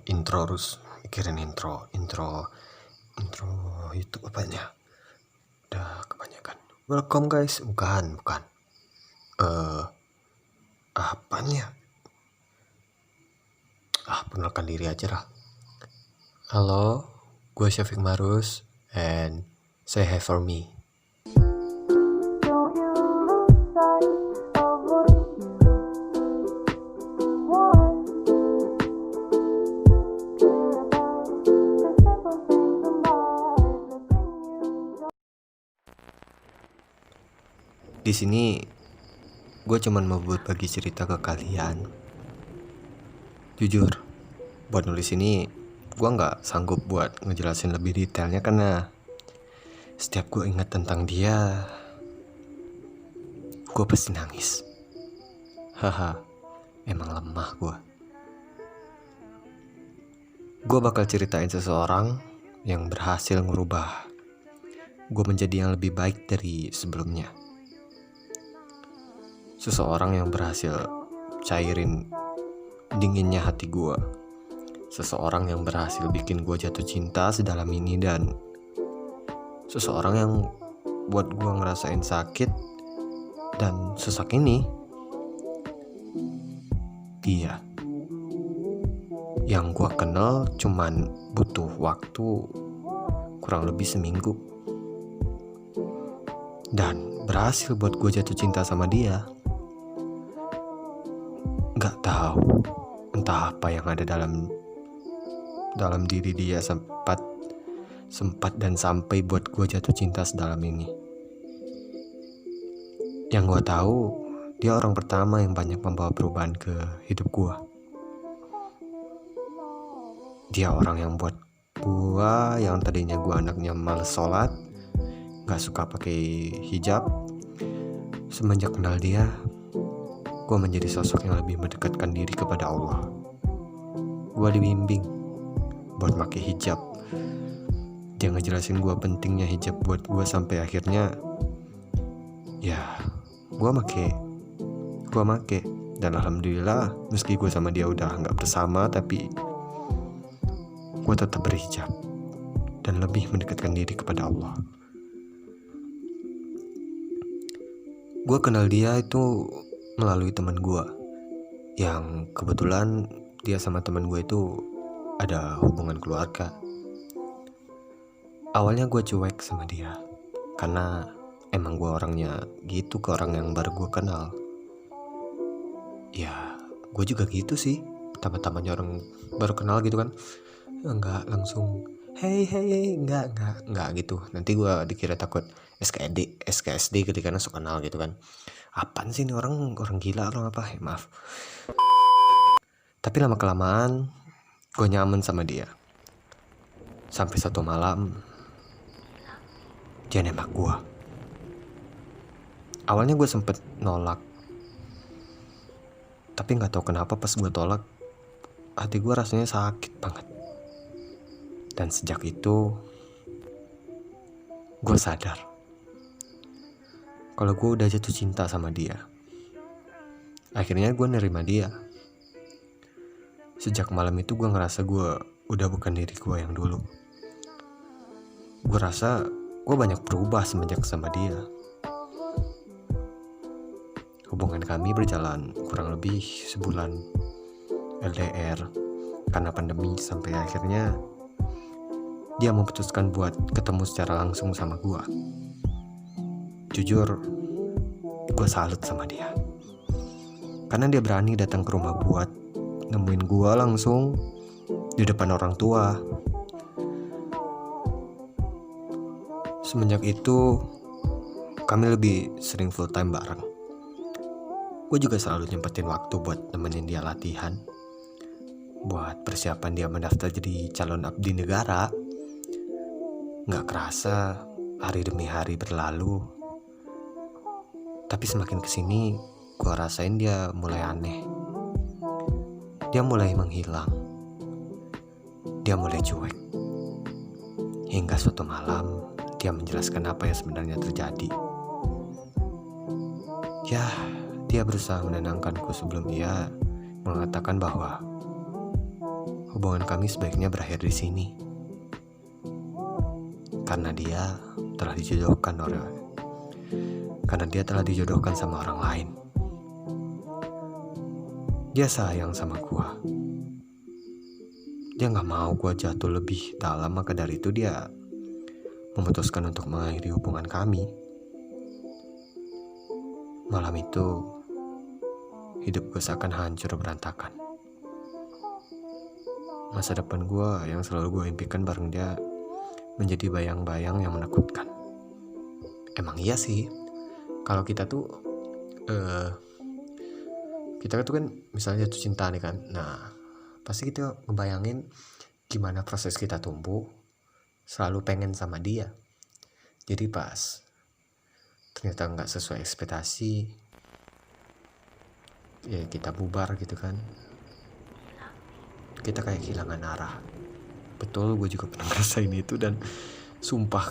Intro terus mikirin intro itu apanya udah kebanyakan. Welcome guys, bukan apanya, perkenalkan diri aja lah. Halo, gue Syafiq Marus and say hi for me. Di sini gue cuman mau buat bagi cerita ke kalian. Jujur, buat nulis ini gue nggak sanggup buat ngejelasin lebih detailnya karena setiap gue ingat tentang dia, gue pasti nangis. Haha, emang lemah gue. Gue bakal ceritain seseorang yang berhasil ngerubah gue menjadi yang lebih baik dari sebelumnya. Seseorang yang berhasil cairin dinginnya hati gue. Seseorang yang berhasil bikin gue jatuh cinta sedalam ini. Dan seseorang yang buat gue ngerasain sakit dan sesak ini. Dia yang gue kenal cuman butuh waktu kurang lebih seminggu, dan berhasil buat gue jatuh cinta sama dia. Gak tahu entah apa yang ada dalam diri dia sempat dan sampai buat gue jatuh cinta sedalam ini. Yang gue tahu, dia orang pertama yang banyak membawa perubahan ke hidup gue. Dia orang yang buat gue yang tadinya gue anaknya males sholat, gak suka pakai hijab, semenjak kenal dia, gue menjadi sosok yang lebih mendekatkan diri kepada Allah. Gue dibimbing buat pakai hijab. Dia ngejelasin gue pentingnya hijab buat gue sampai akhirnya ya gue make. Dan alhamdulillah, meski gue sama dia udah gak bersama, tapi gue tetap berhijab dan lebih mendekatkan diri kepada Allah. Gue kenal dia itu melalui teman gue, yang kebetulan dia sama teman gue itu ada hubungan keluarga. Awalnya gue cuek sama dia karena emang gue orangnya gitu ke orang yang baru gue kenal. Ya gue juga gitu sih, pertama-tamanya orang baru kenal gitu kan, enggak langsung hey enggak gitu. Nanti gue dikira takut SKSD ketika masuk kenal gitu kan. Apaan sih ini orang gila orang apa? Maaf. Tapi lama kelamaan gue nyaman sama dia. Sampai satu malam dia nembak gue. Awalnya gue sempet nolak, tapi gak tahu kenapa pas gue tolak, hati gue rasanya sakit banget. Dan sejak itu gue sadar kalau gue udah jatuh cinta sama dia. Akhirnya gue nerima dia. Sejak malam itu gue ngerasa gue udah bukan diri gue yang dulu. Gue rasa gue banyak berubah semenjak sama dia. Hubungan kami berjalan kurang lebih sebulan LDR karena pandemi, sampai akhirnya dia memutuskan buat ketemu secara langsung sama gue. Jujur, gue salut sama dia karena dia berani datang ke rumah buat nemuin gue langsung di depan orang tua. Semenjak itu kami lebih sering full time bareng. Gue juga selalu nyempetin waktu buat nemenin dia latihan, buat persiapan dia mendaftar jadi calon abdi negara. Gak kerasa hari demi hari berlalu, tapi semakin kesini gue rasain dia mulai aneh. Dia mulai menghilang. Dia mulai cuek. Hingga suatu malam dia menjelaskan apa yang sebenarnya terjadi. Ya, dia berusaha menenangkanku sebelum dia mengatakan bahwa hubungan kami sebaiknya berakhir di sini. Karena dia telah dijodohkan sama orang lain. Dia sayang sama gua. Dia gak mau gua jatuh lebih dalam, maka dari itu dia memutuskan untuk mengakhiri hubungan kami. Malam itu hidup gue seakan hancur berantakan. Masa depan gue yang selalu gue impikan bareng dia menjadi bayang-bayang yang menakutkan. Emang iya sih, kalau kita tuh kan misalnya jatuh cinta nih kan, nah pasti kita ngebayangin gimana proses kita tumbuh, selalu pengen sama dia. Jadi pas ternyata nggak sesuai ekspektasi, ya kita bubar gitu kan, kita kayak kehilangan arah. Betul, gue juga pernah ngerasain itu, dan sumpah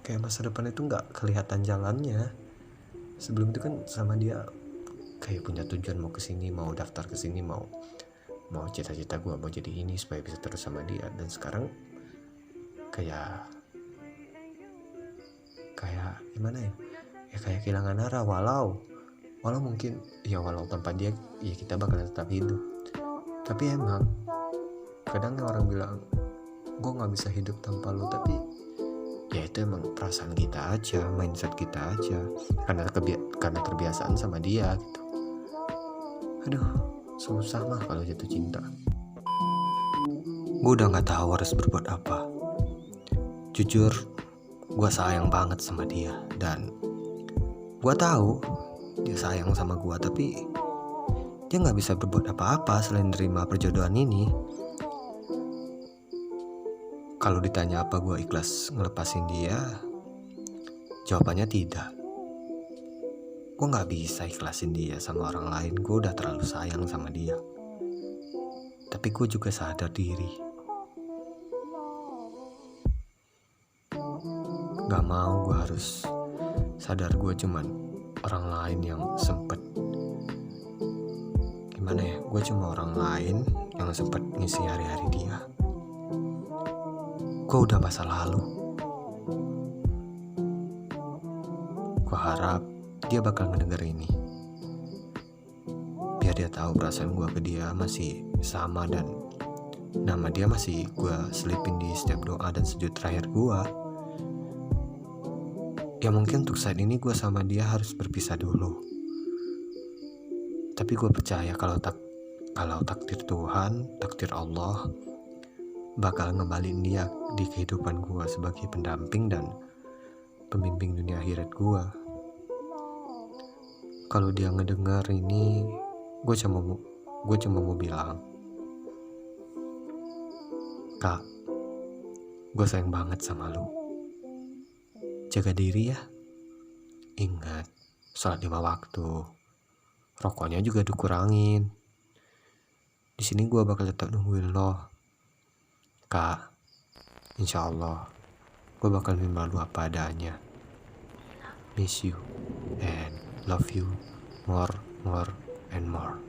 kayak masa depan itu nggak kelihatan jalannya. Sebelum itu kan sama dia kayak punya tujuan, mau kesini, mau daftar kesini, mau cita-cita gue mau jadi ini supaya bisa terus sama dia. Dan sekarang kayak gimana ya, kayak kehilangan arah. Walau mungkin ya, walau tanpa dia ya kita bakalan tetap hidup. Tapi emang kadang orang bilang gue nggak bisa hidup tanpa lo, tapi ya itu emang perasaan kita aja, mindset kita aja, karena terbiasaan sama dia gitu. Aduh, susah mah kalau jatuh cinta. Gue udah nggak tahu harus berbuat apa. Jujur, gue sayang banget sama dia, dan gue tahu dia sayang sama gue, tapi dia nggak bisa berbuat apa-apa selain nerima perjodohan ini. Kalau ditanya apa gue ikhlas ngelepasin dia, jawabannya tidak. Gue gak bisa ikhlasin dia sama orang lain. Gue udah terlalu sayang sama dia. Tapi gue juga sadar diri, gak mau gue harus sadar gue cuman orang lain yang sempet, gimana ya, gue cuma orang lain yang sempet ngisi hari-hari dia. Gue udah masa lalu. Gue harap dia bakal ngedenger ini, biar dia tahu perasaan gue ke dia masih sama, dan nama dia masih gue selipin di setiap doa dan sujud terakhir gue. Ya mungkin untuk saat ini gue sama dia harus berpisah dulu, tapi gue percaya kalau takdir Tuhan, takdir Allah bakal ngembalin dia di kehidupan gue sebagai pendamping dan pembimbing dunia akhirat gue. Kalau dia ngedengar ini, gue cuma mau bilang, Kak, gue sayang banget sama lu. Jaga diri ya. Ingat, sholat 5 waktu. Rokoknya juga dikurangin. Di sini gue bakal tetap nungguin lo, Kak. Insya Allah gue bakal nerima lu apa adanya. Miss you and love you more and more.